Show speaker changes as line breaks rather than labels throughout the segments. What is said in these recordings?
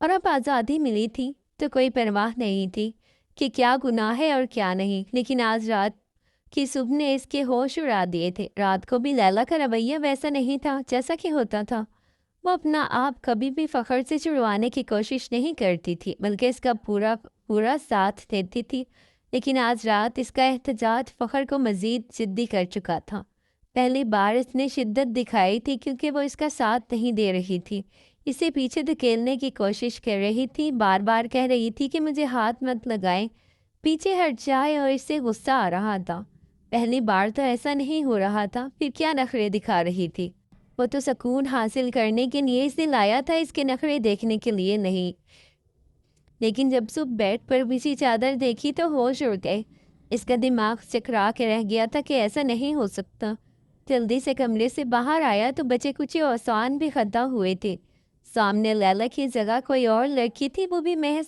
اور اب آزادی ملی تھی تو کوئی پرواہ نہیں تھی کہ کیا گناہ ہے اور کیا نہیں، لیکن آج رات کی صبح نے اس کے ہوش اڑا دیے تھے۔ رات کو بھی لیلا کا رویہ ویسا نہیں تھا جیسا کہ ہوتا تھا۔ وہ اپنا آپ کبھی بھی فخر سے چھڑوانے کی کوشش نہیں کرتی تھی، بلکہ اس کا پورا پورا ساتھ دیتی تھی، لیکن آج رات اس کا احتجاج فخر کو مزید جدی کر چکا تھا۔ پہلی بار اس نے شدت دکھائی تھی کیونکہ وہ اس کا ساتھ نہیں دے رہی تھی، اسے پیچھے دھکیلنے کی کوشش کر رہی تھی، بار بار کہہ رہی تھی کہ مجھے ہاتھ مت لگائیں، پیچھے ہٹ جائے، اور اس سے غصہ آ رہا تھا۔ پہلی بار تو ایسا نہیں ہو رہا تھا، پھر کیا نخرے دکھا رہی تھی؟ وہ تو سکون حاصل کرنے کے لیے اسے لایا تھا، اس کے نخرے دیکھنے کے لیے نہیں۔ لیکن جب صبح بیڈ پر بچھی چادر دیکھی تو ہوش اڑ گئے۔ اس کا دماغ چکرا کے رہ گیا تھا کہ ایسا نہیں ہو سکتا۔ جلدی سے کمرے سے باہر آیا تو بچے کچھ آسان بھی خطا ہوئے تھے۔ سامنے لیلا کی جگہ کوئی اور لڑکی تھی، وہ بھی محض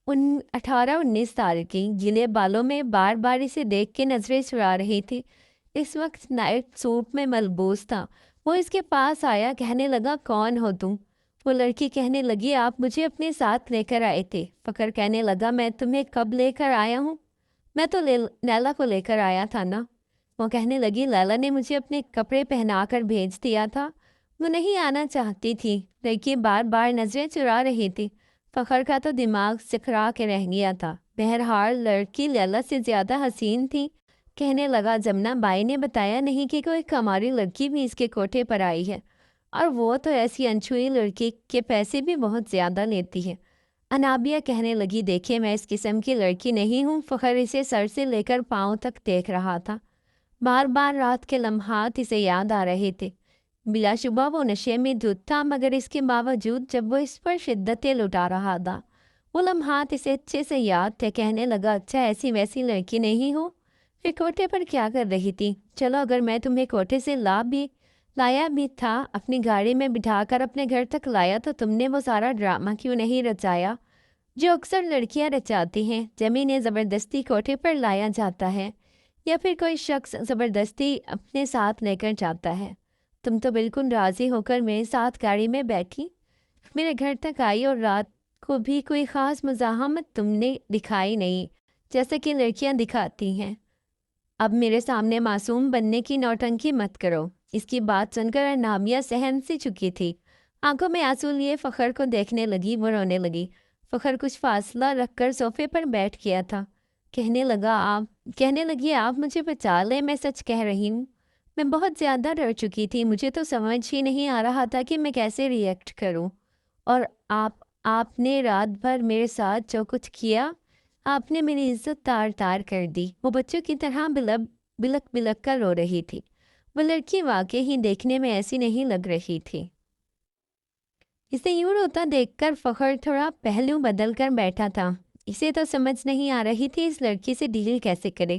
18-19 سال کی، گیلے بالوں میں، بار بار اسے دیکھ کے نظریں چرا رہی تھی۔ اس وقت نائٹ سوٹ میں ملبوس تھا۔ وہ اس کے پاس آیا، کہنے لگا کون ہو تم؟ وہ لڑکی کہنے لگی آپ مجھے اپنے ساتھ لے کر آئے تھے۔ فخر کہنے لگا میں تمہیں کب لے کر آیا ہوں؟ میں تو لیلا کو لے کر آیا تھا نا۔ وہ کہنے لگی لیلا نے مجھے اپنے کپڑے پہنا کر بھیج دیا تھا، وہ نہیں آنا چاہتی تھی۔ لڑکی بار بار نظریں چرا رہی تھی۔ فخر کا تو دماغ سکرا کے رہ گیا تھا۔ بہرحال لڑکی لیلا سے زیادہ حسین تھی۔ کہنے لگا جمنا بائی نے بتایا نہیں کہ کوئی کماری لڑکی بھی اس کے کوٹھے پر آئی ہے، اور وہ تو ایسی انچھوئی لڑکی کے پیسے بھی بہت زیادہ لیتی ہے۔ انابیہ کہنے لگی دیکھیں میں اس قسم کی لڑکی نہیں ہوں۔ فخر اسے سر سے لے کر پاؤں تک دیکھ رہا تھا۔ بار بار رات کے لمحات اسے یاد آ رہے تھے۔ بلا شبہ وہ نشے میں دھت تھا، مگر اس کے باوجود جب وہ اس پر شدتیں لٹا رہا تھا، وہ لمحات اسے اچھے سے یاد تھے۔ کہنے لگا اچھا ایسی ویسی لڑکی نہیں ہو، پھر کوٹھے پر کیا کر رہی تھی؟ چلو اگر میں تمہیں کوٹھے سے لایا بھی تھا، اپنی گاڑی میں بٹھا کر اپنے گھر تک لایا، تو تم نے وہ سارا ڈرامہ کیوں نہیں رچایا جو اکثر لڑکیاں رچاتی ہیں؟ جمی نے زبردستی کوٹھے پر لایا جاتا ہے، یا پھر کوئی شخص زبردستی اپنے ساتھ لے کر جاتا ہے۔ تم تو بالکل راضی ہو کر میرے ساتھ گاڑی میں بیٹھی، میرے گھر تک آئی، اور رات کو بھی کوئی خاص مزاحمت تم نے دکھائی نہیں جیسا کہ لڑکیاں دکھاتی ہیں۔ اب میرے سامنے معصوم بننے کی نوٹنکی مت کرو۔ اس کی بات سن کر انابیہ سہم سی چکی تھی، آنکھوں میں آنسو لیے فخر کو دیکھنے لگی، وہ رونے لگی۔ فخر کچھ فاصلہ رکھ کر صوفے پر بیٹھ گیا تھا۔ کہنے لگی آپ مجھے بچا لیں، میں سچ کہہ رہی ہوں، میں بہت زیادہ ڈر چکی تھی، مجھے تو سمجھ ہی نہیں آ رہا تھا کہ میں کیسے ری ایکٹ کروں، اور آپ نے رات بھر میرے ساتھ جو کچھ کیا، آپ نے میری عزت تار تار کر دی۔ وہ بچوں کی طرح بلک بلک کر رو رہی تھی۔ وہ لڑکی واقعی ہی دیکھنے میں ایسی نہیں لگ رہی تھی۔ اسے یوں روتا دیکھ کر فخر تھوڑا پہلو بدل کر بیٹھا تھا۔ اسے تو سمجھ نہیں آ رہی تھی اس لڑکی سے ڈیل کیسے کرے۔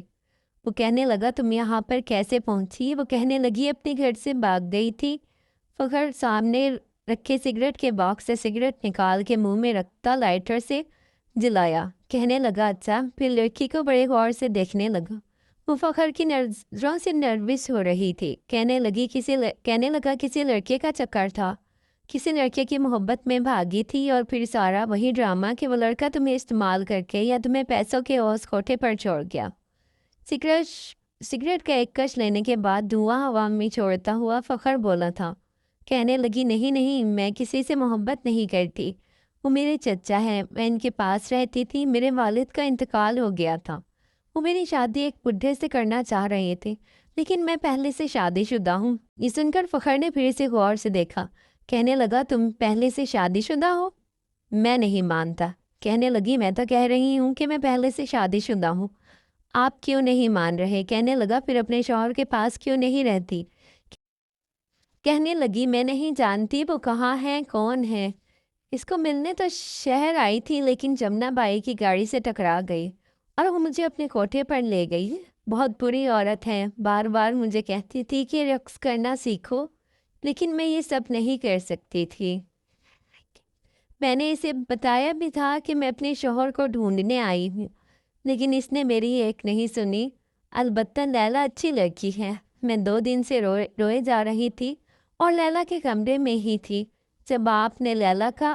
وہ کہنے لگا تم یہاں پر کیسے پہنچی؟ وہ کہنے لگی اپنے گھر سے بھاگ گئی تھی۔ فخر سامنے رکھے سگریٹ کے باکس سے سگریٹ نکال کے منہ میں رکھتا لائٹر سے جلایا۔ کہنے لگا اچھا، پھر لڑکی کو بڑے غور سے دیکھنے لگا۔ وہ فخر کی نظروں سے نروس ہو رہی تھی۔ کہنے لگا کسی لڑکے کا چکر تھا، کسی لڑکے کی محبت میں بھاگی تھی، اور پھر سارا وہی ڈرامہ کہ وہ لڑکا تمہیں استعمال کر کے یا تمہیں پیسوں کے عوض کوٹھے پر چھوڑ گیا۔ سگریٹ کا ایک کش لینے کے بعد دھواں ہوا میں چھوڑتا ہوا فخر بولا تھا۔ کہنے لگی نہیں، میں کسی سے محبت نہیں کرتی، وہ میرے چچا ہیں، میں ان کے پاس رہتی تھی، میرے والد کا انتقال ہو گیا تھا، وہ میری شادی ایک بڈھے سے کرنا چاہ رہے تھے، لیکن میں پہلے سے شادی شدہ ہوں۔ یہ سن کر فخر نے پھر سے غور سے دیکھا۔ کہنے لگا تم پہلے سے شادی شدہ ہو؟ میں نہیں مانتا۔ کہنے لگی میں تو کہہ رہی ہوں کہ میں پہلے سے شادی شدہ ہوں، آپ کیوں نہیں مان رہے؟ کہنے لگا پھر اپنے شوہر کے پاس کیوں نہیں رہتی؟ کہنے لگی میں نہیں جانتی وہ کہاں ہے، کون ہے، اس کو ملنے تو شہر آئی تھی، لیکن جمنا بائی کی گاڑی سے ٹکرا گئی اور وہ مجھے اپنے کوٹھے پر لے گئی۔ بہت بری عورت ہے، بار بار مجھے کہتی تھی کہ رقص کرنا سیکھو، لیکن میں یہ سب نہیں کر سکتی تھی۔ میں نے اسے بتایا بھی تھا کہ میں اپنے شوہر کو ڈھونڈنے آئی ہوں، لیکن اس نے میری ایک نہیں سنی۔ البتہ لیلا اچھی لڑکی ہے۔ میں 2 دن سے روئے جا رہی تھی اور لیلا کے کمرے میں ہی تھی جب آپ نے لیلا کا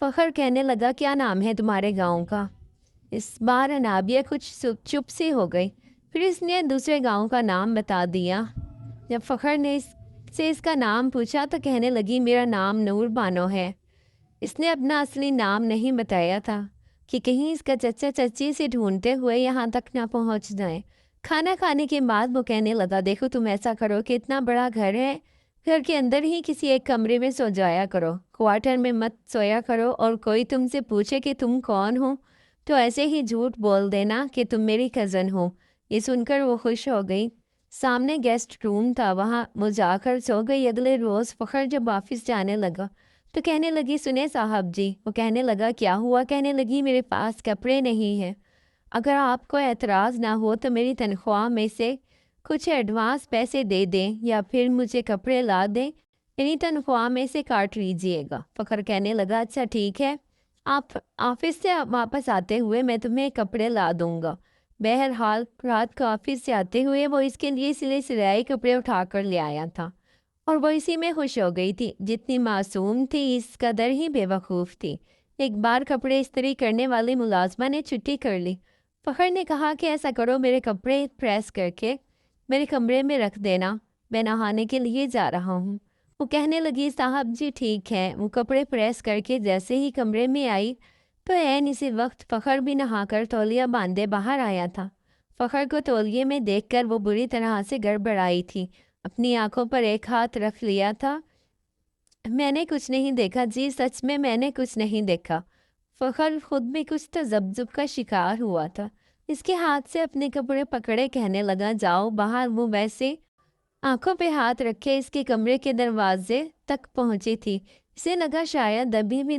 فخر کہنے لگا کیا نام ہے تمہارے گاؤں کا؟ اس بار انابیہ کچھ چپ سی ہو گئی، پھر اس نے دوسرے گاؤں کا نام بتا دیا۔ جب فخر نے اس کا نام پوچھا تو کہنے لگی میرا نام نور بانو ہے۔ اس نے اپنا اصلی نام نہیں بتایا تھا کہ کہیں اس کا چچا چچی سے ڈھونڈتے ہوئے یہاں تک نہ پہنچ جائیں۔ کھانا کھانے کے بعد وہ کہنے لگا دیکھو تم ایسا کرو کہ اتنا بڑا گھر ہے، گھر کے اندر ہی کسی ایک کمرے میں سو جایا کرو، کوارٹر میں مت سویا کرو، اور کوئی تم سے پوچھے کہ تم کون ہو تو ایسے ہی جھوٹ بول دینا کہ تم میری کزن ہو۔ یہ سن کر وہ خوش ہو گئی۔ سامنے گیسٹ روم تھا، وہاں وہ جا کر سو گئی۔ اگلے روز فخر جب آفس جانے لگا تو کہنے لگی سنے صاحب جی۔ وہ کہنے لگا کیا ہوا؟ کہنے لگی میرے پاس کپڑے نہیں ہیں، اگر آپ کو اعتراض نہ ہو تو میری تنخواہ میں سے کچھ ایڈوانس پیسے دے دیں یا پھر مجھے کپڑے لا دیں، میری تنخواہ میں سے کاٹ لیجیے گا۔ فخر کہنے لگا اچھا ٹھیک ہے، آپ آفس سے واپس آتے ہوئے میں تمہیں کپڑے لا دوں گا۔ بہرحال رات کو آفس سے آتے ہوئے وہ اس کے لیے سلائی کپڑے اٹھا کر لے آیا تھا اور وہ اسی میں خوش ہو گئی تھی۔ جتنی معصوم تھی اس قدر ہی بے وقوف تھی۔ ایک بار کپڑے استری کرنے والی ملازمہ نے چھٹی کر لی۔ فخر نے کہا کہ ایسا کرو میرے کپڑے پریس کر کے میرے کمرے میں رکھ دینا، میں نہانے کے لیے جا رہا ہوں۔ وہ کہنے لگی صاحب جی ٹھیک ہے۔ وہ کپڑے پریس کر کے جیسے ہی کمرے میں آئی تو عین اسی وقت فخر بھی نہا کر تولیہ باندھے باہر آیا تھا۔ فخر کو تولیے میں دیکھ کر وہ بری طرح سے گڑبڑائی تھی، اپنی آنکھوں پر ایک ہاتھ رکھ لیا تھا۔ میں نے کچھ نہیں دیکھا جی، سچ میں نے کچھ نہیں دیکھا۔ فخر خود بھی کچھ تذبذب کا شکار ہوا تھا۔ اس کے ہاتھ سے اپنے کپڑے پکڑے کہنے لگا جاؤ باہر۔ وہ ویسے آنکھوں پہ ہاتھ رکھے اس کے کمرے کے دروازے تک پہنچی تھی۔ اسے لگا شاید ابھی بھی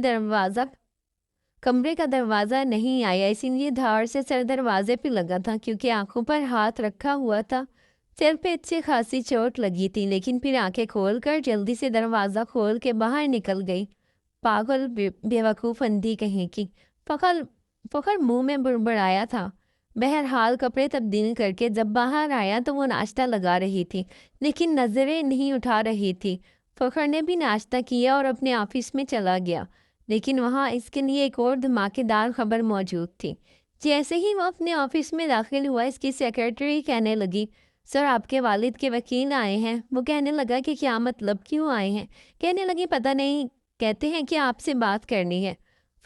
کمرے کا دروازہ نہیں آیا، اسی لیے دھاڑ سے سر دروازے پہ لگا تھا۔ کیونکہ آنکھوں پر ہاتھ رکھا ہوا تھا سر پہ اچھی خاصی چوٹ لگی تھی، لیکن پھر آنکھیں کھول کر جلدی سے دروازہ کھول کے باہر نکل گئی۔ پاگل بے وقوف اندھی کہیں کی۔ فخر منہ میں بڑبڑایا تھا۔ بہرحال کپڑے تبدیل کر کے جب باہر آیا تو وہ ناشتہ لگا رہی تھی لیکن نظریں نہیں اٹھا رہی تھی۔ فخر نے بھی ناشتہ کیا اور اپنے آفس میں چلا گیا، لیکن وہاں اس کے لیے ایک اور دھماکے دار خبر موجود تھی۔ جیسے ہی وہ اپنے آفس میں داخل ہوا اس کی سیکرٹری کہنے لگی سر آپ کے والد کے وکیل آئے ہیں۔ وہ کہنے لگا کہ کیا مطلب، کیوں آئے ہیں؟ کہنے لگی پتہ نہیں، کہتے ہیں کہ آپ سے بات کرنی ہے۔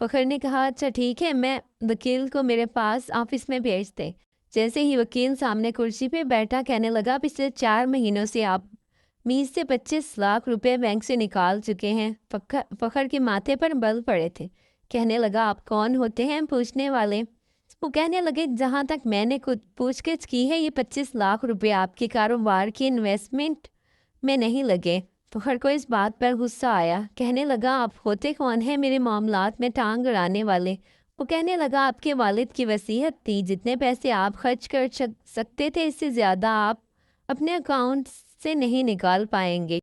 فخر نے کہا اچھا ٹھیک ہے، میں وکیل کو میرے پاس آفس میں بھیج دیں۔ جیسے ہی وکیل سامنے کرسی پہ بیٹھا کہنے لگا پچھلے 4 مہینوں سے آپ میز سے 25 لاکھ روپے بینک سے نکال چکے ہیں۔ فخر کے ماتھے پر بل پڑے تھے۔ کہنے لگا آپ کون ہوتے ہیں پوچھنے والے؟ وہ کہنے لگے جہاں تک میں نے خود پوچھ گچھ کی ہے یہ 25 لاکھ روپے آپ کے کاروبار کی انویسٹمنٹ میں نہیں لگے۔ فخر کو اس بات پر غصہ آیا، کہنے لگا آپ ہوتے کون ہیں میرے معاملات میں ٹانگ اڑانے والے؟ وہ کہنے لگا آپ کے والد کی وصیت تھی، جتنے پیسے آپ خرچ کر سکتے تھے اس سے زیادہ آپ اپنے اکاؤنٹ سے نہیں نکال پائیں گے۔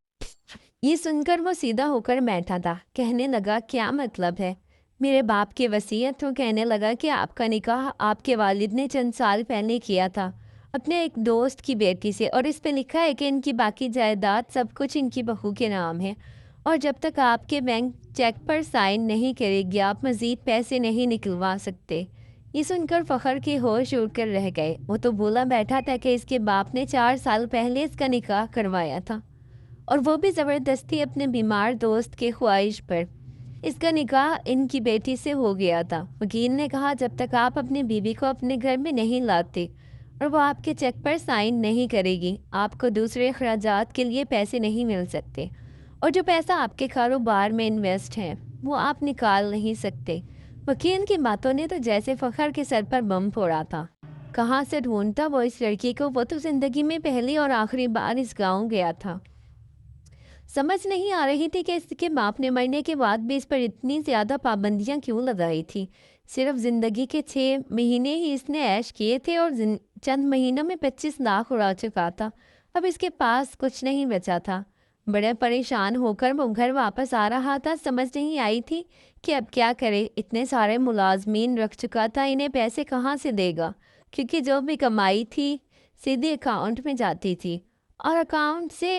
یہ سن کر وہ سیدھا ہو کر بیٹھا تھا۔ کہنے لگا کیا مطلب ہے؟ میرے باپ کی وصیت ہو؟ کہنے لگا کہ آپ کا نکاح آپ کے والد نے چند سال پہلے کیا تھا اپنے ایک دوست کی بیٹی سے، اور اس پہ لکھا ہے کہ ان کی باقی جائیداد سب کچھ ان کی بہو کے نام ہے، اور جب تک آپ کے بینک چیک پر سائن نہیں کرے گی آپ مزید پیسے نہیں نکلوا سکتے۔ یہ سن کر فخر کے ہوش اڑ کر رہ گئے۔ وہ تو بولا بیٹھا تھا کہ اس کے باپ نے 4 سال پہلے اس کا نکاح کروایا تھا، اور وہ بھی زبردستی اپنے بیمار دوست کے خواہش پر۔ اس کا نکاح ان کی بیٹی سے ہو گیا تھا۔ وکیل نے کہا جب تک آپ اپنی بیوی کو اپنے گھر میں نہیں لاتے اور وہ آپ کے چیک پر سائن نہیں کرے گی، آپ کو دوسرے اخراجات کے لیے پیسے نہیں مل سکتے، اور جو پیسہ آپ کے کاروبار میں انویسٹ ہے وہ آپ نکال نہیں سکتے۔ وکیل کی باتوں نے تو جیسے فخر کے سر پر بم پھوڑا تھا۔ کہاں سے ڈھونڈتا وہ اس لڑکی کو؟ وہ تو زندگی میں پہلی اور آخری بار اس گاؤں گیا تھا۔ سمجھ نہیں آ رہی تھی کہ اس کے باپ نے مرنے کے بعد بھی اس پر اتنی زیادہ پابندیاں کیوں لگائی تھی۔ صرف زندگی کے 6 مہینے ہی اس نے عیش کیے تھے اور چند مہینوں میں 25 لاکھ اڑا چکا تھا۔ اب اس کے پاس کچھ نہیں بچا تھا۔ بڑے پریشان ہو کر وہ گھر واپس آ رہا تھا۔ سمجھ نہیں آئی تھی کہ اب کیا کرے۔ اتنے سارے ملازمین رکھ چکا تھا، انہیں پیسے کہاں سے دے گا؟ کیونکہ جو بھی کمائی تھی سیدھی اکاؤنٹ میں جاتی تھی، اور اکاؤنٹ سے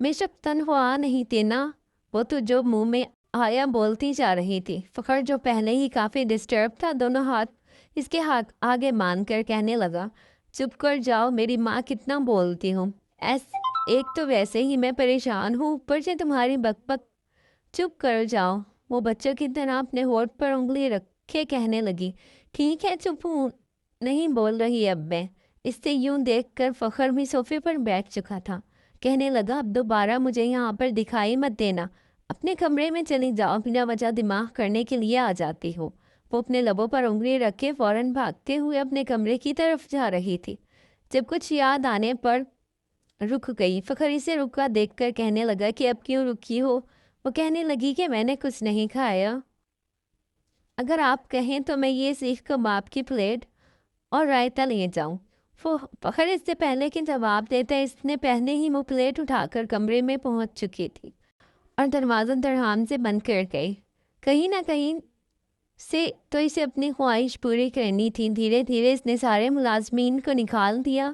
میں شب تنہا نہیں تھی نا، وہ تو جو منہ میں آیا بولتی جا رہی تھی۔ فخر جو پہلے ہی کافی ڈسٹرب تھا دونوں ہاتھ اس کے ہاتھ آگے مان کر کہنے لگا، چپ کر جاؤ، میری ماں کتنا بولتی ہوں، ایک تو ویسے ہی میں پریشان ہوں، اوپر سے تمہاری بک بک، چپ کر جاؤ۔ وہ بچوں کی طرح اپنے ہونٹ پر انگلی رکھے کہنے لگی، ٹھیک ہے چپ ہوں، نہیں بول رہی اب میں۔ اس سے یوں دیکھ کر فخر بھی صوفے پر بیٹھ چکا تھا۔ کہنے لگا، اب دوبارہ مجھے یہاں پر دکھائی مت دینا، اپنے کمرے میں چلی جاؤ، بنا وجہ دماغ کرنے کے لیے آ جاتی ہو۔ وہ اپنے لبوں پر انگلی رکھ کے فوراً بھاگتے ہوئے اپنے کمرے کی طرف جا رہی تھی۔ جب کچھ یاد آنے پر رک گئی، فخر اسے رکا دیکھ کر کہنے لگا کہ اب کیوں رکی ہو؟ وہ کہنے لگی کہ میں نے کچھ نہیں کھایا، اگر آپ کہیں تو میں یہ سیخ کباب کی پلیٹ اور رائتا لے جاؤں۔ فخر اس سے پہلے کہ جواب دیتا اس نے پہلے ہی وہ پلیٹ اٹھا کر کمرے میں پہنچ چکی تھی اور دروازہ دھڑام سے بند کر گئی۔ کہیں نہ کہیں سے تو اسے اپنی خواہش پوری کرنی تھی۔ دھیرے دھیرے اس نے سارے ملازمین کو نکال دیا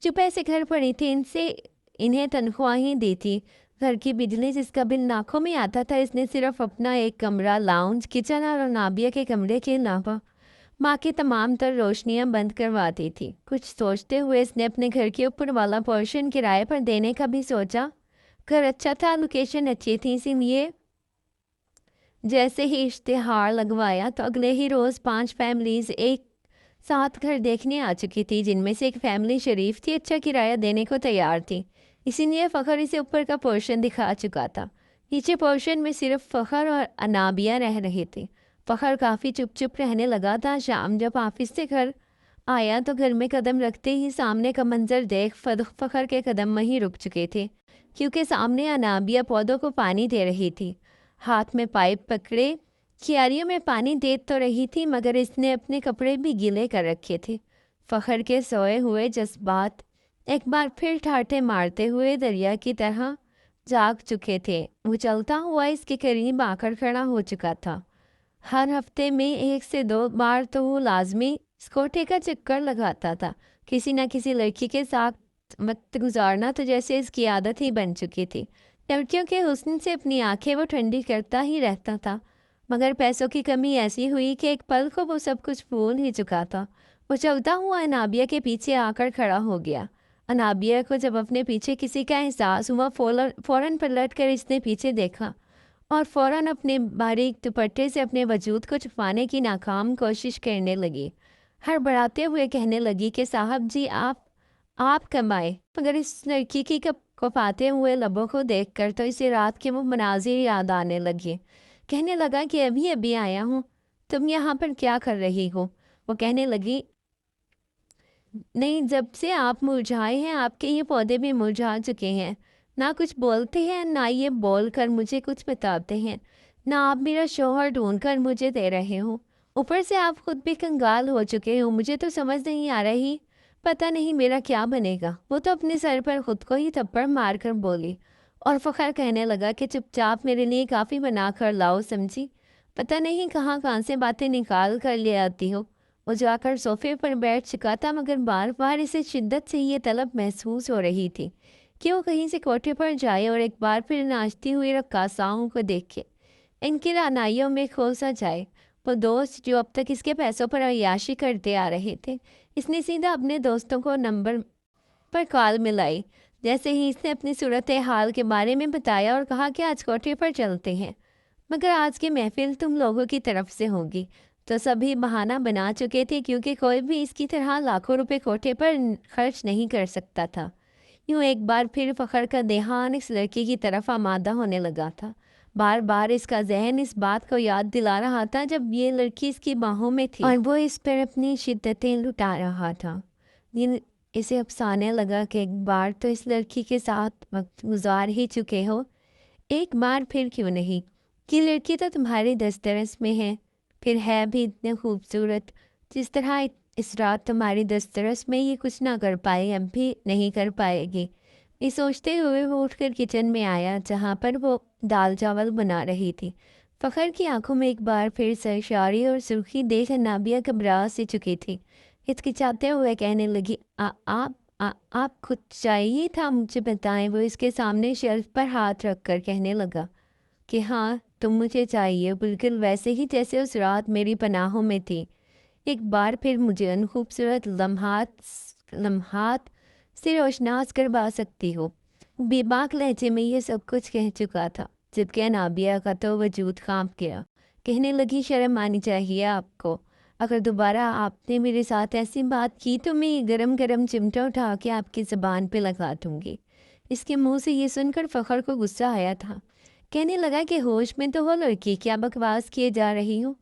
جو پیسے گھر پڑی تھے، انہیں تنخواہیں دی تھی۔ گھر کی بجلی جس کا بل لاکھوں میں آتا تھا، اس نے صرف اپنا ایک کمرہ، لاؤنج، کچن اور نابیہ کے کمرے کے علاوہ ماں کی تمام تر روشنیاں بند کروا دی تھی۔ کچھ سوچتے ہوئے اس نے اپنے گھر کے اوپر والا پورشن کرائے پر دینے کا بھی سوچا۔ گھر اچھا تھا، لوکیشن اچھی تھی، اسی لیے جیسے ہی اشتہار لگوایا تو اگلے ہی روز 5 فیملیز ایک ساتھ گھر دیکھنے آ چکی تھی، جن میں سے ایک فیملی شریف تھی، اچھا کرایہ دینے کو تیار تھی، اسی لیے فخر اسے اوپر کا پورشن دکھا چکا تھا۔ نیچے پورشن میں صرف فخر اور انابیہ رہ رہی تھی۔ فخر کافی چپ چپ رہنے لگا تھا۔ شام جب آفس سے گھر آیا تو گھر میں قدم رکھتے ہی سامنے کا منظر دیکھ فخر کے قدم وہیں رک چکے تھے، کیونکہ سامنے انابیہ پودوں کو پانی دے رہی تھی، ہاتھ میں پائپ پکڑے کیاریوں میں پانی دے تو رہی تھی، مگر اس نے اپنے کپڑے بھی گیلے کر رکھے تھے۔ فخر کے سوئے ہوئے جذبات ایک بار پھر ٹھاٹھے مارتے ہوئے دریا کی طرح جاگ چکے تھے۔ وہ چلتا ہوا اس کے قریب آ کر کھڑا ہو چکا تھا۔ ہر ہفتے میں 1 سے 2 بار تو وہ لازمی اس کوٹھے کا چکر لگاتا تھا۔ کسی نہ کسی لڑکی کے ساتھ وقت گزارنا تو جیسے اس کی عادت ہی بن چکی تھی۔ لڑکیوں کے حسن سے اپنی آنکھیں وہ ٹھنڈی کرتا ہی رہتا تھا، مگر پیسوں کی کمی ایسی ہوئی کہ ایک پل کو وہ سب کچھ بھول ہی چکا تھا۔ وہ چلتا ہوا انابیہ کے پیچھے آ کر کھڑا ہو گیا۔ انابیہ کو جب اپنے پیچھے کسی کا احساس ہوا، فوراً پلٹ کر اس نے پیچھے دیکھا اور فوراً اپنے باریک دوپٹے سے اپنے وجود کو چھپانے کی ناکام کوشش کرنے لگی۔ ہڑبڑاتے ہوئے کہنے لگی کہ صاحب جی آپ کمائے، مگر اس لڑکی کی کپاتے ہوئے لبوں کو دیکھ کر تو اسے رات کے وہ مناظر یاد آنے لگے۔ کہنے لگا کہ ابھی آیا ہوں، تم یہاں پر کیا کر رہی ہو؟ وہ کہنے لگی، نہیں، جب سے آپ مرجھائے ہیں آپ کے یہ پودے بھی مرجھا چکے ہیں، نہ کچھ بولتے ہیں، نہ یہ بول کر مجھے کچھ بتاتے ہیں، نہ آپ میرا شوہر ڈھونڈ کر مجھے دے رہے ہو، اوپر سے آپ خود بھی کنگال ہو چکے ہو۔ مجھے تو سمجھ نہیں آ رہی، پتہ نہیں میرا کیا بنے گا۔ وہ تو اپنے سر پر خود کو ہی تھپڑ مار کر بولی، اور فخر کہنے لگا کہ چپ چاپ میرے لیے کافی بنا کر لاؤ، سمجھی؟ پتہ نہیں کہاں سے باتیں نکال کر لے آتی ہو۔ وہ جا کر صوفے پر بیٹھ چکا تھا، مگر بار بار اسے شدت سے یہ طلب محسوس ہو رہی تھی کہ وہ کہیں سے کوٹھے پر جائے اور ایک بار پھر ناچتی ہوئی رقاصاؤں کو دیکھے، ان کی رعنائیوں میں کھو سا جائے۔ وہ دوست جو اب تک اس کے پیسوں پر عیاشی کرتے آ رہے تھے، اس نے سیدھا اپنے دوستوں کو نمبر پر کال ملائی۔ جیسے ہی اس نے اپنی صورتحال کے بارے میں بتایا اور کہا کہ آج کوٹھے پر چلتے ہیں، مگر آج کی محفل تم لوگوں کی طرف سے ہوگی، تو سبھی بہانہ بنا چکے تھے، کیونکہ کوئی بھی اس کی طرح لاکھوں روپے کوٹھے پر خرچ نہیں کر سکتا تھا۔ یوں ایک بار پھر فخر کا دھیان اس لڑکی کی طرف آمادہ ہونے لگا تھا۔ بار بار اس کا ذہن اس بات کو یاد دلا رہا تھا جب یہ لڑکی اس کی باہوں میں تھی اور وہ اس پر اپنی شدتیں لٹا رہا تھا۔ اسے افسانے لگا کہ ایک بار تو اس لڑکی کے ساتھ وقت گزار ہی چکے ہو، ایک بار پھر کیوں نہیں؟ کہ لڑکی تو تمہاری دسترس میں ہے، پھر ہے بھی اتنے خوبصورت، جس طرح اس رات تمہاری دسترس میں یہ کچھ نہ کر پائی، اب بھی نہیں کر پائے گی۔ یہ سوچتے ہوئے وہ اٹھ کر کچن میں آیا، جہاں پر وہ دال چاول بنا رہی تھی۔ فخر کی آنکھوں میں ایک بار پھر سرشاری اور سرخی دیکھ انابیہ گھبرا سی چکی تھی۔ ہچکچاتے ہوئے کہنے لگی، آپ خود چاہیے تھا مجھے بتائیں، وہ اس کے سامنے شیلف پر ہاتھ رکھ کر کہنے لگا کہ ہاں تم مجھے چاہیے، بالکل ویسے ہی جیسے اس رات میری پناہوں میں تھی۔ ایک بار پھر مجھے ان خوبصورت لمحات سے روشناس کروا سکتی ہو۔ بے باک لہجے میں یہ سب کچھ کہہ چکا تھا، جبکہ انابیہ کا تو وجود کانپ گیا۔ کہنے لگی شرم آنی چاہیے آپ کو، اگر دوبارہ آپ نے میرے ساتھ ایسی بات کی تو میں یہ گرم گرم چمٹا اٹھا کے آپ کی زبان پہ لگا دوں گی۔ اس کے منہ سے یہ سن کر فخر کو غصہ آیا تھا۔ کہنے لگا کہ ہوش میں تو ہو لڑکی، کیا بکواس کیے جا رہی ہو؟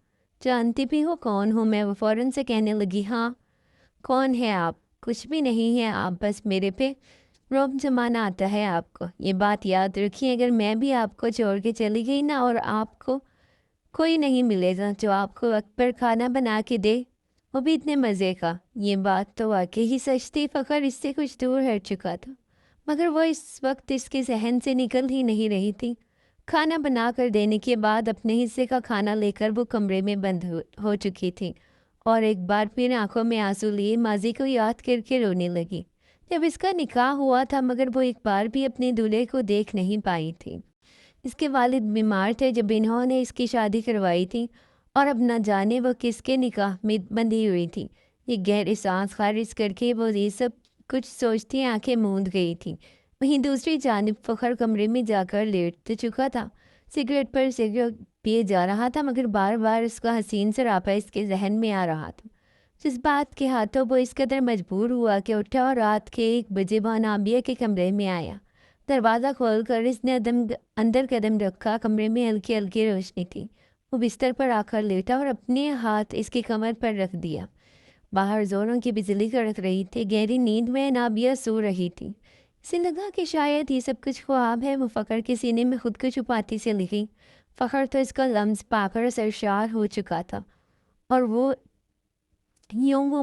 جانتی بھی ہو کون ہوں میں؟ وہ فوراً سے کہنے لگی ہاں، کون ہے آپ؟ کچھ بھی نہیں ہے آپ، بس میرے پہ رعب جمانا آتا ہے آپ کو۔ یہ بات یاد رکھیے، اگر میں بھی آپ کو چھوڑ کے چلی گئی نا اور آپ کو کوئی نہیں ملے گا جو آپ کو وقت پر کھانا بنا کے دے، وہ بھی اتنے مزے کا۔ یہ بات تو واقعی ہی سچ تھی۔ فخر اس سے کچھ دور ہٹ چکا تھا، مگر وہ اس وقت اس کے ذہن سے نکل ہی نہیں رہی تھی۔ کھانا بنا کر دینے کے بعد اپنے حصے کا کھانا لے کر وہ کمرے میں بند ہو چکی تھی اور ایک بار پھر آنکھوں میں آنسو لیے ماضی کو یاد کر کے رونے لگی۔ جب اس کا نکاح ہوا تھا مگر وہ ایک بار بھی اپنے دولہے کو دیکھ نہیں پائی تھی۔ اس کے والد بیمار تھے جب انہوں نے اس کی شادی کروائی تھی، اور اب نہ جانے وہ کس کے نکاح میں بندھی ہوئی تھی۔ یہ گہری سانس خارج کر کے وہ یہ سب کچھ سوچتی آنکھیں موند گئی تھی۔ وہیں دوسری جانب فخر کمرے میں جا کر لیٹ چکا تھا، سگریٹ پر سگریٹ پیے جا رہا تھا، مگر بار بار اس کا حسین سراپا اس کے ذہن میں آ رہا تھا۔ جس بات کے ہاتھوں وہ اس قدر مجبور ہوا کہ اٹھا اور رات کے 1 بجے وہ انابیہ کے کمرے میں آیا۔ دروازہ کھول کر اس نے اندر قدم رکھا۔ کمرے میں ہلکی ہلکی روشنی تھی۔ وہ بستر پر آ کر لیٹا اور اپنے ہاتھ اس کی کمر پر رکھ دیا۔ باہر زوروں کی بجلی کڑک رہی تھی۔ گہری نیند میں انابیہ سو رہی تھی۔ اسے لگا کہ شاید یہ سب کچھ خواب ہے۔ وہ فخر کے سینے میں خود کو چھپاتی سے لگی۔ فخر تو اس کا لمس پا کر سرشار ہو چکا تھا اور وہ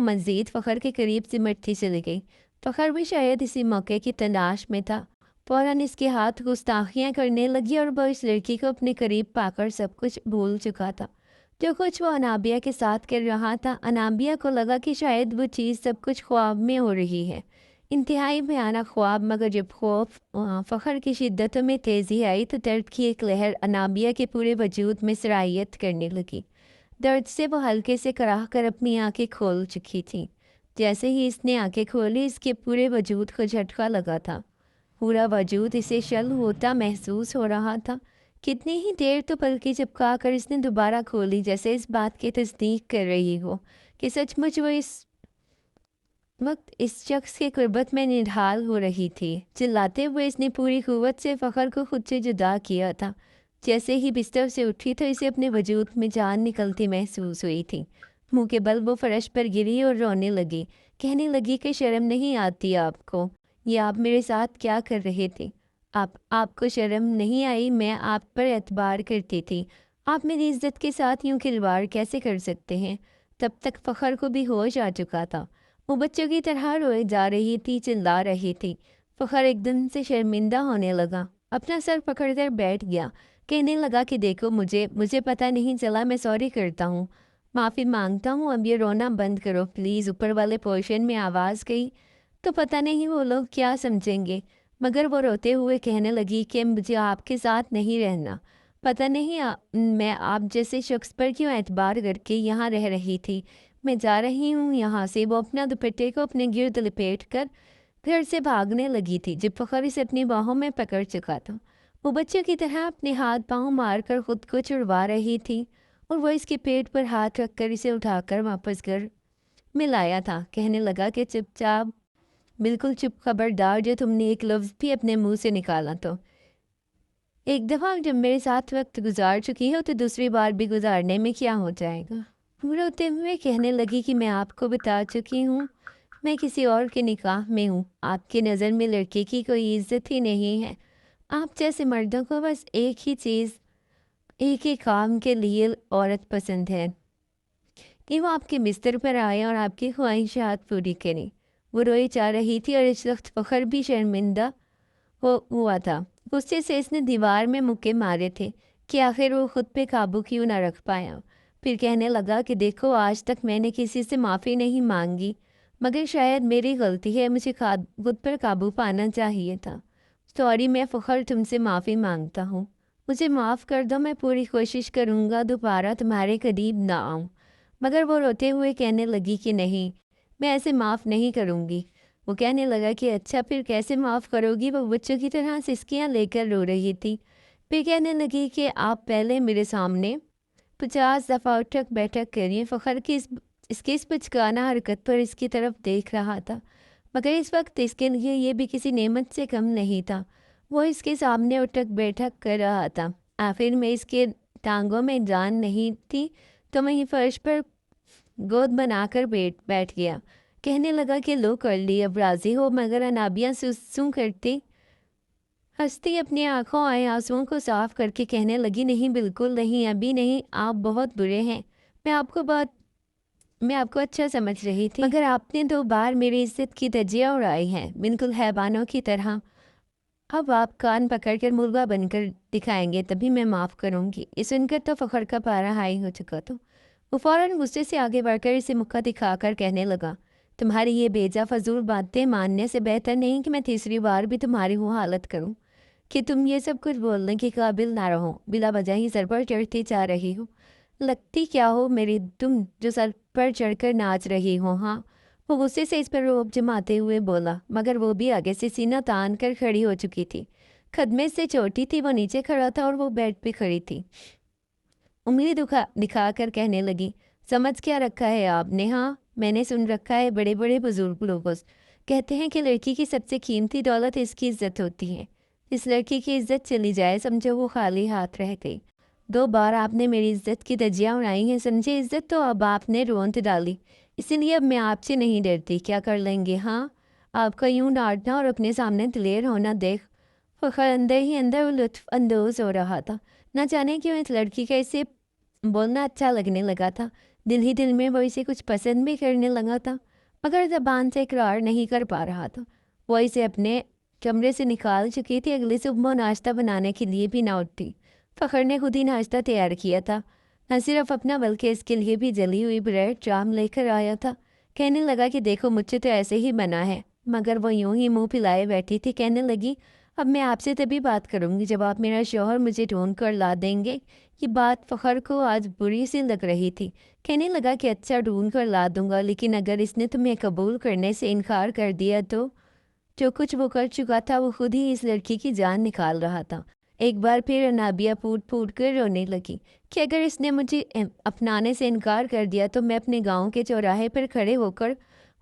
مزید فخر کے قریب سمٹتی چلی گئی۔ فخر بھی شاید اسی موقع کی تلاش میں تھا۔ فوراً اس کے ہاتھ گستاخیاں کرنے لگی اور وہ اس لڑکی کو اپنے قریب پا کر سب کچھ بھول چکا تھا جو کچھ وہ انابیہ کے ساتھ کر رہا تھا۔ انابیہ کو لگا کہ شاید وہ چیز سب کچھ خواب میں ہو رہی ہے، انتہائی بھیانک خواب۔ مگر جب خوف فخر کی شدتوں میں تیزی آئی تو درد کی ایک لہر انابیہ کے پورے وجود میں سرایت کرنے لگی۔ درد سے وہ ہلکے سے کراہ کر اپنی آنکھیں کھول چکی تھی۔ جیسے ہی اس نے آنکھیں کھولی اس کے پورے وجود کو جھٹکا لگا تھا۔ پورا وجود اسے شل ہوتا محسوس ہو رہا تھا۔ کتنی ہی دیر تو پلکیں چپکا کر اس نے دوبارہ کھولی، جیسے اس بات کی تصدیق کر رہی ہو کہ سچ مچ وہ اس وقت اس شخص کے قربت میں نڈھال ہو رہی تھی۔ چلاتے ہوئے اس نے پوری قوت سے فخر کو خود سے جدا کیا تھا۔ جیسے ہی بستر سے اٹھی تو اسے اپنے وجود میں جان نکلتی محسوس ہوئی تھی۔ منہ کے بل وہ فرش پر گری اور رونے لگی۔ کہنے لگی کہ شرم نہیں آتی آپ کو؟ یہ آپ میرے ساتھ کیا کر رہے تھے؟ آپ کو شرم نہیں آئی؟ میں آپ پر اعتبار کرتی تھی، آپ میری عزت کے ساتھ یوں کھلواڑ کیسے کر سکتے ہیں؟ تب تک فخر کو بھی ہوش آ چکا تھا۔ وہ بچوں کی طرح روئے جا رہی تھی، چلا رہی تھی۔ فخر ایک دم سے شرمندہ ہونے لگا، اپنا سر پکڑ کر بیٹھ گیا۔ کہنے لگا کہ دیکھو مجھے پتہ نہیں چلا، میں سوری کرتا ہوں، معافی مانگتا ہوں، اب یہ رونا بند کرو پلیز۔ اوپر والے پورشن میں آواز گئی تو پتہ نہیں وہ لوگ کیا سمجھیں گے، مگر وہ روتے ہوئے کہنے لگی کہ مجھے آپ کے ساتھ نہیں رہنا۔ پتہ نہیں میں آپ جیسے شخص پر کیوں اعتبار کر کے یہاں رہ رہی تھی۔ میں جا رہی ہوں یہاں سے۔ وہ اپنا دوپٹے کو اپنے گرد لپیٹ کر گھر سے بھاگنے لگی تھی جب فخر اسے اپنی باہوں میں پکڑ چکا تھا۔ وہ بچوں کی طرح اپنے ہاتھ پاؤں مار کر خود کو چھڑوا رہی تھی اور وہ اس کے پیٹ پر ہاتھ رکھ کر اسے اٹھا کر واپس گھر میں لایا تھا۔ کہنے لگا کہ چپ چاپ، بالکل چپ، خبردار جو تم نے ایک لفظ بھی اپنے منہ سے نکالا تو ایک دفعہ جب میرے ساتھ وقت گزار چکی ہو تو دوسری بار بھی گزارنے میں کیا ہو جائے گا؟ روتے ہوئے کہنے لگی کہ میں آپ کو بتا چکی ہوں میں کسی اور کے نکاح میں ہوں۔ آپ کی نظر میں لڑکے کی کوئی عزت ہی نہیں ہے۔ آپ جیسے مردوں کو بس ایک ہی چیز، ایک ہی کام کے لیے عورت پسند ہے کہ وہ آپ کے بستر پر آئے اور آپ کی خواہشات پوری کریں۔ وہ روئی جا رہی تھی اور اس وقت فخر بھی شرمندہ ہوا تھا۔ غصے سے اس نے دیوار میں مکے مارے تھے کہ آخر وہ خود پہ قابو کیوں نہ رکھ پایا۔ پھر کہنے لگا کہ دیکھو آج تک میں نے کسی سے معافی نہیں مانگی، مگر شاید میری غلطی ہے، مجھے خود پر قابو پانا چاہیے تھا۔ سوری، میں فخر تم سے معافی مانگتا ہوں، مجھے معاف کر دو، میں پوری کوشش کروں گا دوبارہ تمہارے قریب نہ آؤں۔ مگر وہ روتے ہوئے کہنے لگی کہ نہیں، میں ایسے معاف نہیں کروں گی۔ وہ کہنے لگا کہ اچھا پھر کیسے معاف کرو گی؟ وہ بچوں کی طرح سسکیاں لے کر رو رہی تھی۔ پھر کہنے لگی کہ آپ پہلے میرے سامنے 50 دفعہ اٹھک بیٹھک کریے۔ فخر کی اس کی اس بچگانہ حرکت پر اس کی طرف دیکھ رہا تھا، مگر اس وقت اس کے لیے یہ بھی کسی نعمت سے کم نہیں تھا۔ وہ اس کے سامنے اٹھک بیٹھک کر رہا تھا۔ آخر میں اس کے ٹانگوں میں جان نہیں تھی تو وہیں فرش پر گود بنا کر بیٹھ گیا۔ کہنے لگا کہ لو کر لی، اب راضی ہو؟ مگر انابیہ سوں کرتی ہنستی اپنی آنکھوں آئے آنسوؤں کو صاف کر کے کہنے لگی نہیں، بالکل نہیں، ابھی نہیں، آپ بہت برے ہیں۔ میں آپ کو اچھا سمجھ رہی تھی، مگر آپ نے 2 بار میری عزت کی دھجیاں اڑائی ہیں، بالکل حیوانوں کی طرح۔ اب آپ کان پکڑ کر مرغا بن کر دکھائیں گے تبھی میں معاف کروں گی۔ یہ سن کر تو فخر کا پارا ہائی ہو چکا تو وہ فوراً غصے سے آگے بڑھ کر اسے مکہ دکھا کر کہنے لگا، تمہاری یہ بیجا فضول باتیں ماننے سے بہتر نہیں کہ میں تیسری بار بھی تمہاری وہ حالت کروں کہ تم یہ سب کچھ بولنے کے قابل نہ رہو، بلا وجہ ہی سر پر چڑھتی جا رہی ہو۔ لگتی کیا ہو میری تم جو سر پر چڑھ کر ناچ رہی ہو؟ ہاں، وہ غصے سے اس پر روب جماتے ہوئے بولا، مگر وہ بھی آگے سے سینہ تان کر کھڑی ہو چکی تھی۔ خدمے سے چھوٹی تھی، وہ نیچے کھڑا تھا اور وہ بیڈ پہ کھڑی تھی۔ انگلی دکھا کر کہنے لگی، سمجھ کیا رکھا ہے آپ نے؟ ہاں، میں نے سن رکھا ہے بڑے بڑے بزرگ لوگوں کہتے ہیں کہ لڑکی کی سب سے قیمتی دولت اس کی عزت ہوتی ہے۔ اس لڑکی کی عزت چلی جائے سمجھو وہ خالی ہاتھ رہ گئی۔ 2 بار آپ نے میری عزت کی دھجیاں اڑائی ہیں، سمجھے؟ عزت تو اب آپ نے رونت ڈالی، اسی لیے اب میں آپ سے نہیں ڈرتی۔ کیا کر لیں گے؟ ہاں، آپ کا یوں ڈانٹنا اور اپنے سامنے دلیر ہونا دیکھ فخر اندر ہی اندر لطف اندوز ہو رہا تھا۔ نہ جانے کیوں اس لڑکی کا اسے بولنا اچھا لگنے لگا تھا، دل ہی دل میں وہ اسے کچھ پسند بھی کرنے لگا تھا، مگر زبان سے اقرار نہیں کر پا رہا تھا۔ وہ اسے اپنے کمرے سے نکال چکی تھی، اگلی صبح ناشتہ بنانے کے لیے بھی نہ اٹھتی۔ فخر نے خود ہی ناشتہ تیار کیا تھا، نہ صرف اپنا بلکہ اس کے لیے بھی جلی ہوئی بریڈ جام لے کر آیا تھا۔ کہنے لگا کہ دیکھو مجھ سے تو ایسے ہی بنا ہے، مگر وہ یوں ہی منہ پھیلائے بیٹھی تھی۔ کہنے لگی، اب میں آپ سے تبھی بات کروں گی جب آپ میرا شوہر مجھے ڈھونڈ کر لا دیں گے۔ یہ بات فخر کو آج بری سی لگ رہی تھی۔ کہنے لگا کہ اچھا ڈھونڈ کر لا دوں گا، لیکن اگر اس نے تمہیں قبول کرنے سے انکار کر دیا تو؟ جو کچھ وہ کر چکا تھا وہ خود ہی اس لڑکی کی جان نکال رہا تھا۔ ایک بار پھر انابیہ پھوٹ پھوٹ کر رونے لگی کہ اگر اس نے مجھے اپنانے سے انکار کر دیا تو میں اپنے گاؤں کے چوراہے پر کھڑے ہو کر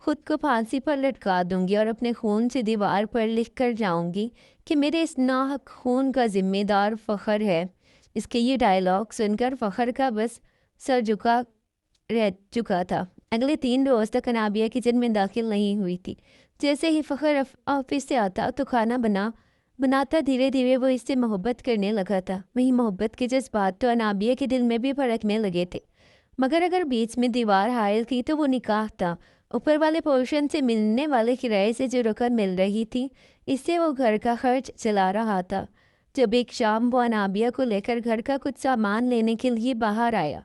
خود کو پھانسی پر لٹکا دوں گی اور اپنے خون سے دیوار پر لکھ کر جاؤں گی کہ میرے اس ناحق خون کا ذمہ دار فخر ہے۔ اس کے یہ ڈائلاگ سن کر فخر کا بس سر جھکا رہ چکا تھا۔ اگلے 3 روز تک انابیہ کچن میں داخل نہیں ہوئی تھی۔ جیسے ہی فخر آفس سے آتا تو کھانا بناتا دھیرے دھیرے وہ اس سے محبت کرنے لگا تھا۔ وہی محبت کے جذبات تو انابیہ کے دل میں بھی بھڑکنے لگے تھے، مگر اگر بیچ میں دیوار حائل تھی تو وہ نکاح تھا۔ اوپر والے پورشن سے ملنے والے کرائے سے جو رقم مل رہی تھی اس سے وہ گھر کا خرچ چلا رہا تھا۔ جب ایک شام وہ انابیہ کو لے کر گھر کا کچھ سامان لینے کے لیے باہر آیا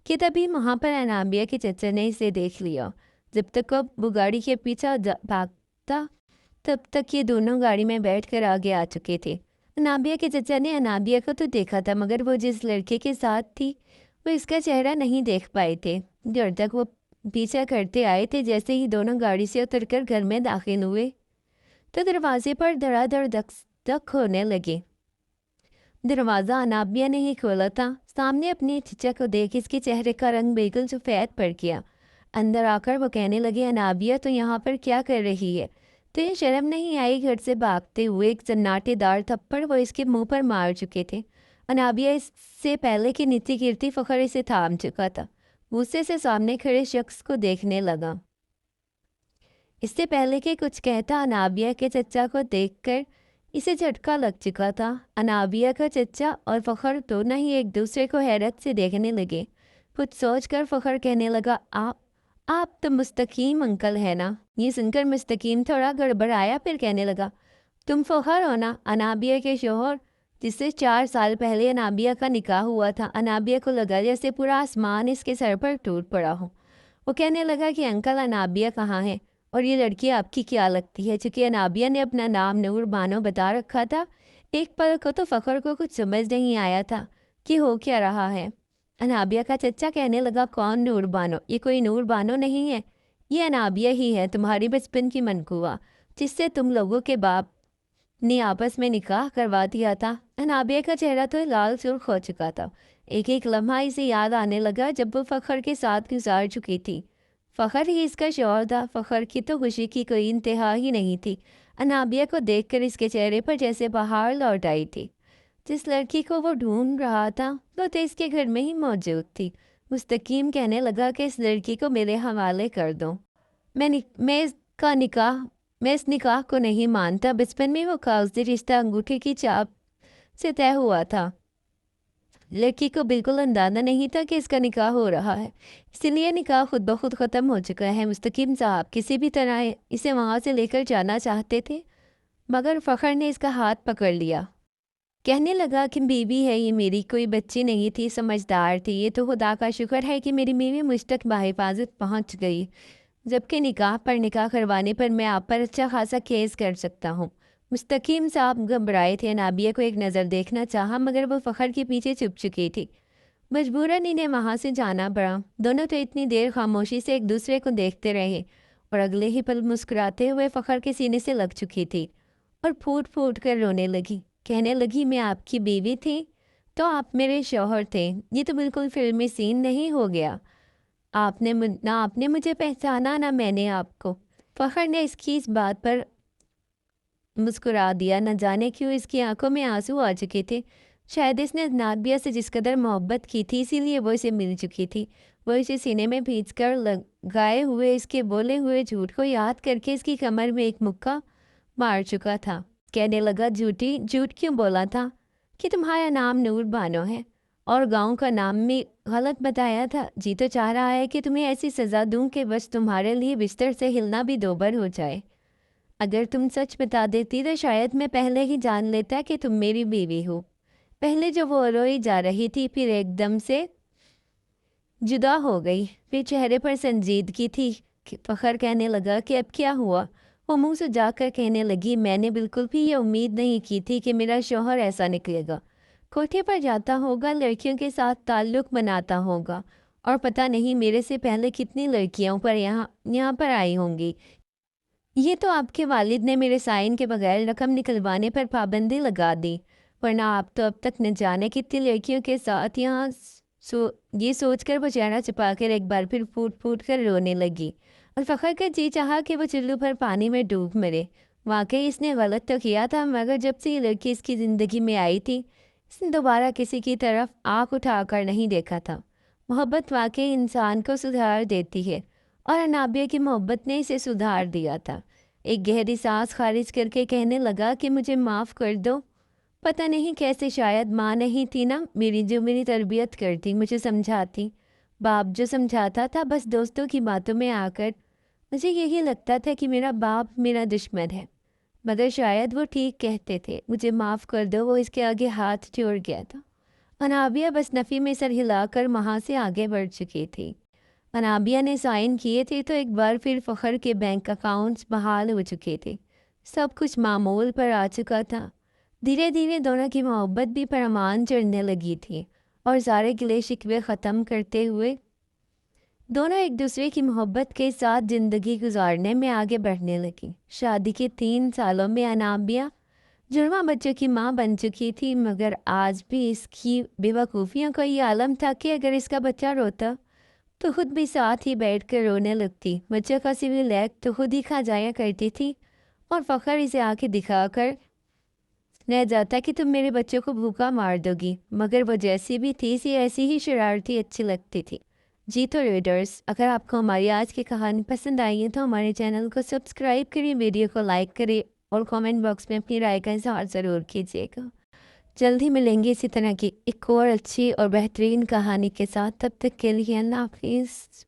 کہ تبھی وہاں پر انابیہ کے چچا نے اسے دیکھ لیا۔ جب تک وہ گاڑی کے پیچھے بھاگتا تب تک یہ دونوں گاڑی میں بیٹھ کر آگے آ چکے تھے۔ انابیہ کے چچا نے انابیہ کو تو دیکھا تھا، مگر وہ جس لڑکے کے ساتھ تھی وہ اس کا چہرہ نہیں دیکھ پائے تھے۔ جب تک وہ پیچھا کرتے آئے تھے، جیسے ہی دونوں گاڑی سے اتر کر گھر میں داخل ہوئے تو دروازے پر دھڑا دھڑ دک دک ہونے لگے۔ دروازہ انابیہ نے ہی کھولا تھا۔ سامنے اپنے چچا کو دیکھ اس کے چہرے کا رنگ بالکل سفید پڑ گیا۔ اندر آ کر وہ کہنے لگے، انابیہ تو یہاں پر کیا کر رہی ہے؟ تو یہ شرم نہیں آئی؟ گھر سے بھاگتے ہوئے ایک سناٹے دار تھپڑ وہ اس کے منہ پر مار چکے تھے۔ انابیہ اس سے پہلے کہ نیچے گرتی فخر اسے تھام چکا تھا۔ غصے سے سامنے کھڑے شخص کو دیکھنے لگا۔ اس سے پہلے کہ کچھ کہتا انابیہ کے چچا کو دیکھ کر اسے جھٹکا لگ چکا تھا۔ انابیہ کا چچا اور فخر دونوں ہی ایک دوسرے کو حیرت سے دیکھنے لگے۔ کچھ سوچ کر فخر کہنے لگا، آپ تو مستقیم انکل ہے نا؟ یہ سن کر مستقیم تھوڑا گڑبڑایا، پھر کہنے لگا، تم فخر ہو نا، انابیہ کے شوہر جس سے 4 سال پہلے انابیہ کا نکاح ہوا تھا۔ انابیہ کو لگا جیسے پورا آسمان اس کے سر پر ٹوٹ پڑا ہو۔ وہ کہنے لگا کہ انکل انابیہ کہاں ہے؟ اور یہ لڑکی آپ کی کیا لگتی ہے؟ چونکہ انابیہ نے اپنا نام نور بانو بتا رکھا تھا۔ ایک پل کو تو فخر کو کچھ سمجھ نہیں آیا تھا کہ ہو کیا رہا ہے۔ انابیہ کا چچا کہنے لگا، کون نور بانو؟ یہ کوئی نور بانو نہیں ہے، یہ انابیہ ہی ہے، تمہاری بچپن کی منقوہ، جس سے تم لوگوں کے باپ نے آپس میں نکاح کروا دیا تھا۔ انابیہ کا چہرہ تو لال سرخ ہو چکا تھا۔ ایک ایک لمحہ اسے یاد آنے لگا جب وہ فخر کے ساتھ گزار چکی تھی۔ فخر ہی اس کا شوہر تھا۔ فخر کی تو خوشی کی کوئی انتہا ہی نہیں تھی۔ انابیہ کو دیکھ کر اس کے چہرے پر جیسے بہار لوٹ آئی تھی۔ جس لڑکی کو وہ ڈھونڈ رہا تھا وہ تو اس کے گھر میں ہی موجود تھی۔ مستقیم کہنے لگا کہ اس لڑکی کو میرے حوالے کر دو، میں اس نکاح کو نہیں مانتا۔ بچپن میں وہ کاغذی رشتہ انگوٹھے کی چاپ سے طے ہوا تھا۔ لڑکی کو بالکل اندازہ نہیں تھا کہ اس کا نکاح ہو رہا ہے، اسی لیے نکاح خود بخود ختم ہو چکا ہے۔ مستقیم صاحب کسی بھی طرح اسے وہاں سے لے کر جانا چاہتے تھے، مگر فخر نے اس کا ہاتھ پکڑ لیا۔ کہنے لگا کہ بیوی ہے یہ میری، کوئی بچی نہیں تھی، سمجھدار تھی۔ یہ تو خدا کا شکر ہے کہ میری بیوی مجھ تک بحفاظت پہنچ گئی، جبکہ نکاح کروانے پر میں آپ پر اچھا خاصا کیس کر سکتا ہوں۔ مستقیم صاحب گھبرائے تھے۔ انابیہ کو ایک نظر دیکھنا چاہا مگر وہ فخر کے پیچھے چھپ چکی تھی۔ مجبوراً انہیں وہاں سے جانا پڑا۔ دونوں تو اتنی دیر خاموشی سے ایک دوسرے کو دیکھتے رہے اور اگلے ہی پل مسکراتے ہوئے فخر کے سینے سے لگ چکی تھی اور پھوٹ پھوٹ کر رونے لگی۔ کہنے لگی، میں آپ کی بیوی تھی تو آپ میرے شوہر تھے، یہ تو بالکل فلمی سین نہیں ہو گیا؟ نہ آپ نے مجھے پہچانا نہ میں نے آپ کو۔ فخر نے اس بات پر مسکرا دیا۔ نہ جانے کیوں اس کی آنکھوں میں آنسو آ چکے تھے۔ شاید اس نے انابیہ سے جس قدر محبت کی تھی اسی لیے وہ اسے مل چکی تھی۔ وہ اسے سینے میں بھینچ کر لگائے ہوئے اس کے بولے ہوئے جھوٹ کو یاد کر کے اس کی کمر میں ایک مکہ مار چکا تھا۔ کہنے لگا، جھوٹ کیوں بولا تھا کہ تمہارا نام نور بانو ہے اور گاؤں کا نام بھی غلط بتایا تھا؟ جی تو چاہ رہا ہے کہ تمہیں ایسی سزا دوں کہ بس تمہارے لیے بستر سے ہلنا بھی دوبر ہو جائے۔ اگر تم سچ بتا دیتی تو شاید میں پہلے ہی جان لیتا کہ تم میری بیوی ہو۔ پہلے جو وہ روئی جا رہی تھی پھر ایک دم سے جدا ہو گئی، پھر چہرے پر سنجیدگی تھی۔ فخر کہنے لگا کہ اب کیا ہوا؟ وہ منہ سے جا کر کہنے لگی، میں نے بالکل بھی یہ امید نہیں کی تھی کہ میرا شوہر ایسا نکلے گا۔ کوٹھے پر جاتا ہوگا، لڑکیوں کے ساتھ تعلق بناتا ہوگا، اور پتہ نہیں میرے سے پہلے کتنی لڑکیوں پر یہاں پر آئی ہوں گی۔ یہ تو آپ کے والد نے میرے سائن کے بغیر رقم نکلوانے پر پابندی لگا دی، ورنہ آپ تو اب تک نہ جانے کتنی لڑکیوں کے ساتھ یہاں یہ سوچ کر وہ چہرہ چھپا کر ایک بار پھر پھوٹ پھوٹ کر رونے لگی اور فخر کا جی چاہا کہ وہ چلو پر پانی میں ڈوب مرے۔ واقعی اس نے غلط تو کیا تھا، مگر جب سے یہ لڑکی اس کی زندگی میں آئی تھی اس نے دوبارہ کسی کی طرف آنکھ اٹھا کر نہیں دیکھا تھا۔ محبت واقعی انسان کو سدھار دیتی ہے، اور انابیہ کی محبت نے اسے سدھار دیا تھا۔ ایک گہری سانس خارج کر کے کہنے لگا کہ مجھے معاف کر دو۔ پتہ نہیں کیسے، شاید ماں نہیں تھی نا میری جو میری تربیت کرتی، مجھے سمجھاتی، باپ جو سمجھاتا تھا بس دوستوں کی باتوں میں آ کر مجھے یہی لگتا تھا کہ میرا باپ میرا دشمن ہے، مگر شاید وہ ٹھیک کہتے تھے۔ مجھے معاف کر دو۔ وہ اس کے آگے ہاتھ جوڑ گیا تھا۔ انابیہ بس نفی میں سر ہلا کر وہاں سے آگے بڑھ چکی تھی۔ انابیہ نے سائن کیے تھے تو ایک بار پھر فخر کے بینک اکاؤنٹس بحال ہو چکے تھے۔ سب کچھ معمول پر آ چکا تھا۔ دھیرے دھیرے دونوں کی محبت بھی پرمان چڑھنے لگی تھی اور سارے گلے شکوے ختم کرتے ہوئے دونوں ایک دوسرے کی محبت کے ساتھ زندگی گزارنے میں آگے بڑھنے لگی۔ شادی کے 3 سالوں میں انابیہ جڑواں بچوں کی ماں بن چکی تھی، مگر آج بھی اس کی بے وقوفیوں کا یہ عالم تھا کہ اگر اس کا بچہ روتا تو خود بھی ساتھ ہی بیٹھ کر رونے لگتی۔ بچوں کا سول ایگ تو خود ہی کھا جایا کرتی تھی اور فخر اسے آنکھیں دکھا کر رہ جاتا کہ تم میرے بچوں کو بھوکا مار دو گی، مگر وہ جیسی بھی تھی سی ایسی ہی شرارتی اچھی لگتی تھی۔ جی تو ریڈرز، اگر آپ کو ہماری آج کی کہانی پسند آئی ہے تو ہمارے چینل کو سبسکرائب کریں، ویڈیو کو لائک کریں اور کامنٹ باکس میں اپنی رائے کا اظہار ضرور کیجیے گا۔ جلد ہی ملیں گے اسی طرح کی ایک اور اچھی اور بہترین کہانی کے ساتھ، تب تک کے لیے اللہ حافظ۔